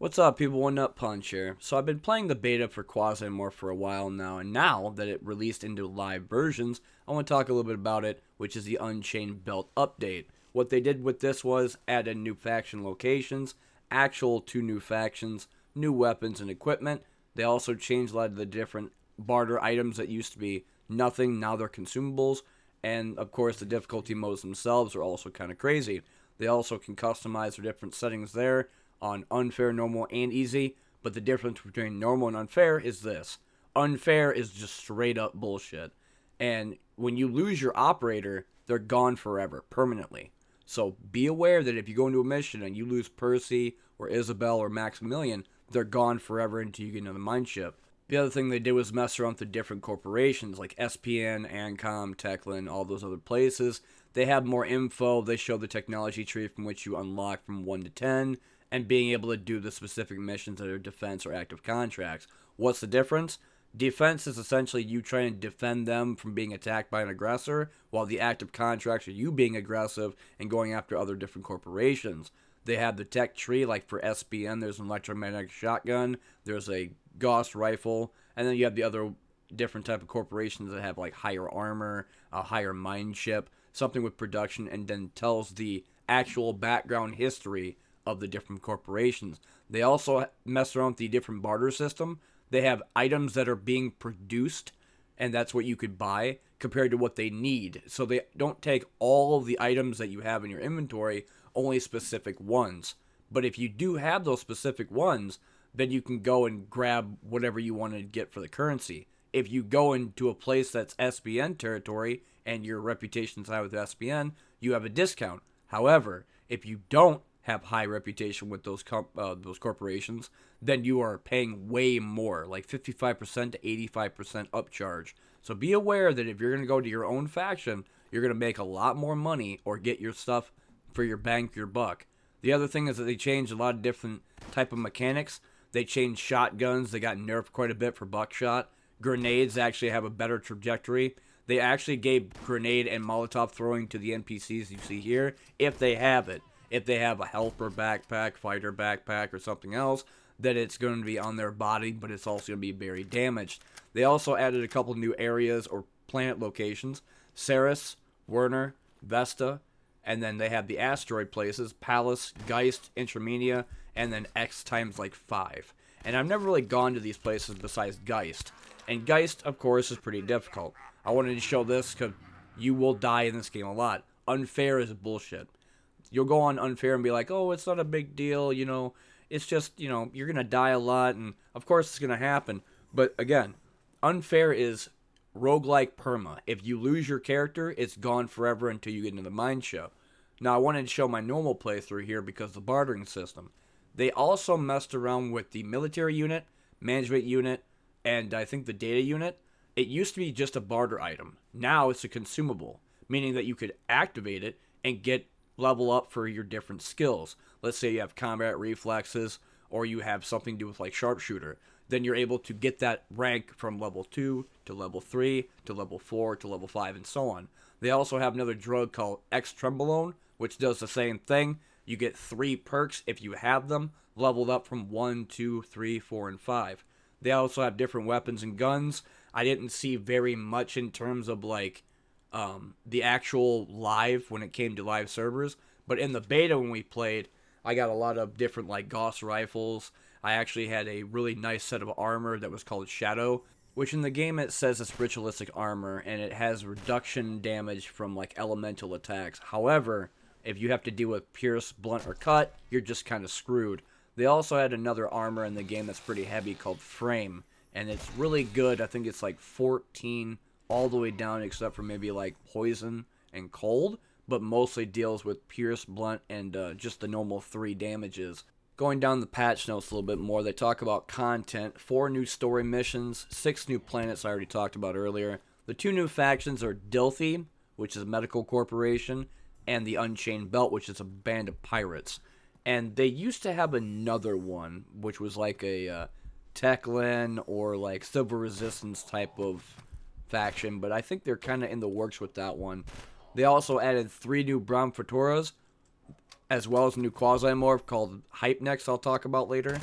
What's up, people? One Nut Punch here. So I've been playing the beta for Quasimorph for a while now, and now that it released into live versions, I want to talk a little bit about it, which is the Unchained Belt update. What they did with this was add in new faction locations, actual two new factions, new weapons and equipment. They also changed a lot of the different barter items that used to be nothing, now they're consumables, and of course the difficulty modes themselves are also kind of crazy. They also can customize their different settings there on unfair, normal, and easy, but the difference between normal and unfair is this. Unfair is just straight up bullshit. And when you lose your operator, they're gone forever, permanently. So be aware that if you go into a mission and you lose Percy or Isabel or Maximilian, they're gone forever until you get another mind ship. The other thing they did was mess around with the different corporations like SPN, Ancom, Techland, all those other places. They have more info. They show the technology tree from which you unlock from 1 to 10 and being able to do the specific missions that are defense or active contracts. What's the difference? Defense is essentially you trying to defend them from being attacked by an aggressor, while the active contracts are you being aggressive and going after other different corporations. They have the tech tree, like for SBN, there's an electromagnetic shotgun, there's a Gauss rifle, and then you have the other different type of corporations that have like higher armor, a higher mind chip, something with production, and then tells the actual background history of the different corporations. They also mess around with the different barter system. They have items that are being produced, and that's what you could buy compared to what they need. So they don't take all of the items that you have in your inventory, only specific ones. But if you do have those specific ones, then you can go and grab whatever you want to get for the currency. If you go into a place that's SBN territory and your reputation's high with SBN, you have a discount. However, if you don't have high reputation with those corporations, then you are paying way more, like 55% to 85% upcharge. So be aware that if you're going to go to your own faction, you're going to make a lot more money or get your stuff for your bang for your buck. The other thing is that they changed a lot of different type of mechanics. They changed shotguns. They got nerfed quite a bit for buckshot. Grenades actually have a better trajectory. They actually gave grenade and Molotov throwing to the NPCs you see here, if they have it. If they have a helper backpack, fighter backpack, or something else, then it's going to be on their body, but it's also going to be very damaged. They also added a couple new areas or planet locations. Ceres, Werner, Vesta, and then they have the asteroid places, Pallas, Geist, Intramedia, and then X times like 5. And I've never really gone to these places besides Geist. And Geist, of course, is pretty difficult. I wanted to show this because you will die in this game a lot. Unfair is bullshit. You'll go on unfair and be like, oh, it's not a big deal, it's just, you're going to die a lot, and of course it's going to happen. But again, unfair is roguelike perma. If you lose your character, it's gone forever until you get into the mine show. Now, I wanted to show my normal playthrough here because of the bartering system. They also messed around with the military unit, management unit, and I think the data unit. It used to be just a barter item. Now it's a consumable, meaning that you could activate it and get level up for your different skills. Let's say you have combat reflexes or you have something to do with like sharpshooter. Then you're able to get that rank from level 2 to level 3 to level 4 to level 5 and so on. They also have another drug called X Trembolone, which does the same thing. You get 3 perks if you have them, leveled up from 1, 2, 3, 4, and 5. They also have different weapons and guns. I didn't see very much in terms of like the actual live when it came to live servers, but in the beta when we played, I got a lot of different like Gauss rifles. I actually had a really nice set of armor that was called Shadow, which in the game it says it's ritualistic armor and it has reduction damage from like elemental attacks. However, if you have to deal with pierce, blunt, or cut, you're just kind of screwed. They also had another armor in the game that's pretty heavy called Frame, and it's really good. I think it's like 14 all the way down except for maybe like poison and cold, but mostly deals with pierce, blunt, and just the normal 3 damages. Going down the patch notes a little bit more, they talk about content, 4 new story missions, 6 new planets I already talked about earlier. The 2 new factions are Dilthy, which is a medical corporation, and the Unchained Belt, which is a band of pirates. And they used to have another one, which was like a Techland or like Civil Resistance type of faction, but I think they're kind of in the works with that one. They also added 3 new Brown Fatoras. as well as a new Quasimorph called Hype Next I'll talk about later.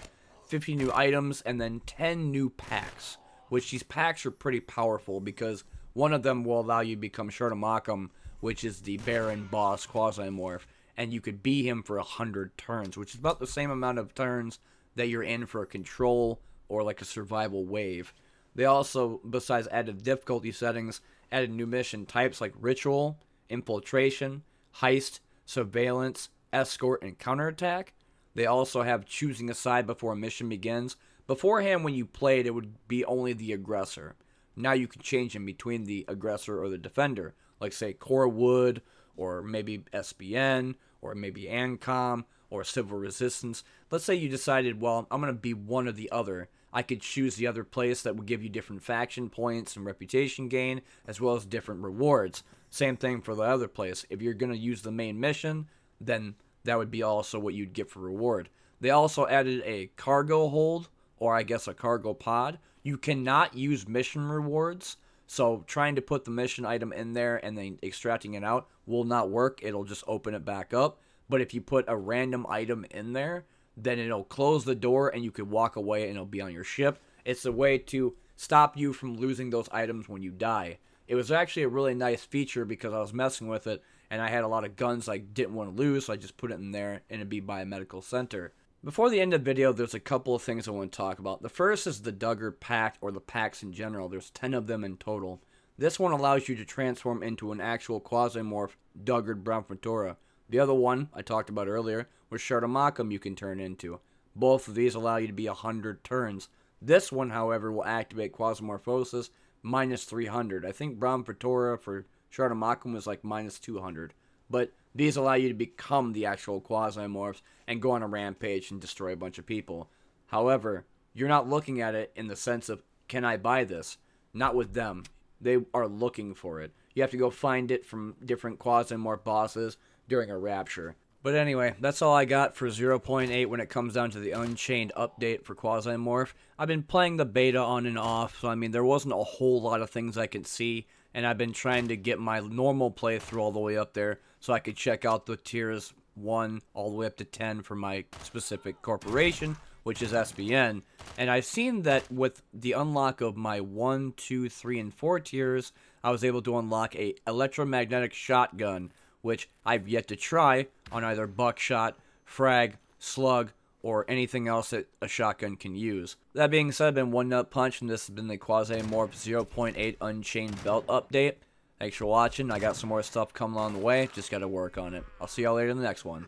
50 new items, and then 10 new packs, which these packs are pretty powerful because one of them will allow you to become Shardamakam, which is the Baron boss Quasimorph, and you could be him for 100 turns, which is about the same amount of turns that you're in for a control or like a survival wave. They also, besides added difficulty settings, added new mission types like Ritual, Infiltration, Heist, Surveillance, Escort, and Counterattack. They also have choosing a side before a mission begins. Beforehand, when you played, it would be only the aggressor. Now you can change in between the aggressor or the defender, like say Core Wood, or maybe SBN, or maybe ANCOM, or Civil Resistance. Let's say you decided, well, I'm going to be one or the other. I could choose the other place that would give you different faction points and reputation gain, as well as different rewards. Same thing for the other place. If you're going to use the main mission, then that would be also what you'd get for reward. They also added a cargo hold, or I guess a cargo pod. You cannot use mission rewards, so trying to put the mission item in there and then extracting it out will not work. It'll just open it back up. But if you put a random item in there, then it'll close the door and you could walk away and it'll be on your ship. It's a way to stop you from losing those items when you die. It was actually a really nice feature because I was messing with it and I had a lot of guns I didn't want to lose, so I just put it in there and it'd be by a medical center. Before the end of the video, there's a couple of things I want to talk about. The first is the Duggar Pact, or the Pacts in general. There's 10 of them in total. This one allows you to transform into an actual Quasimorph Duggar Brahmatura. The other one I talked about earlier was Shardamakam you can turn into. Both of these allow you to be 100 turns. This one, however, will activate Quasimorphosis minus 300. I think Brahmatura for Shardamakam was like minus 200. But these allow you to become the actual Quasimorphs and go on a rampage and destroy a bunch of people. However, you're not looking at it in the sense of, can I buy this? Not with them. They are looking for it. You have to go find it from different Quasimorph bosses during a rapture. But anyway, that's all I got for 0.8 when it comes down to the Unchained update for Quasimorph. I've been playing the beta on and off, so I mean, there wasn't a whole lot of things I could see, and I've been trying to get my normal playthrough all the way up there so I could check out the tiers 1 all the way up to 10 for my specific corporation, which is SBN. And I've seen that with the unlock of my 1, 2, 3, and 4 tiers, I was able to unlock a electromagnetic shotgun, which I've yet to try on either buckshot, frag, slug, or anything else that a shotgun can use. That being said, I've been One Nut Punch, and this has been the Quasimorph 0.8 Unchained Belt update. Thanks for watching. I got some more stuff coming along the way. Just got to work on it. I'll see y'all later in the next one.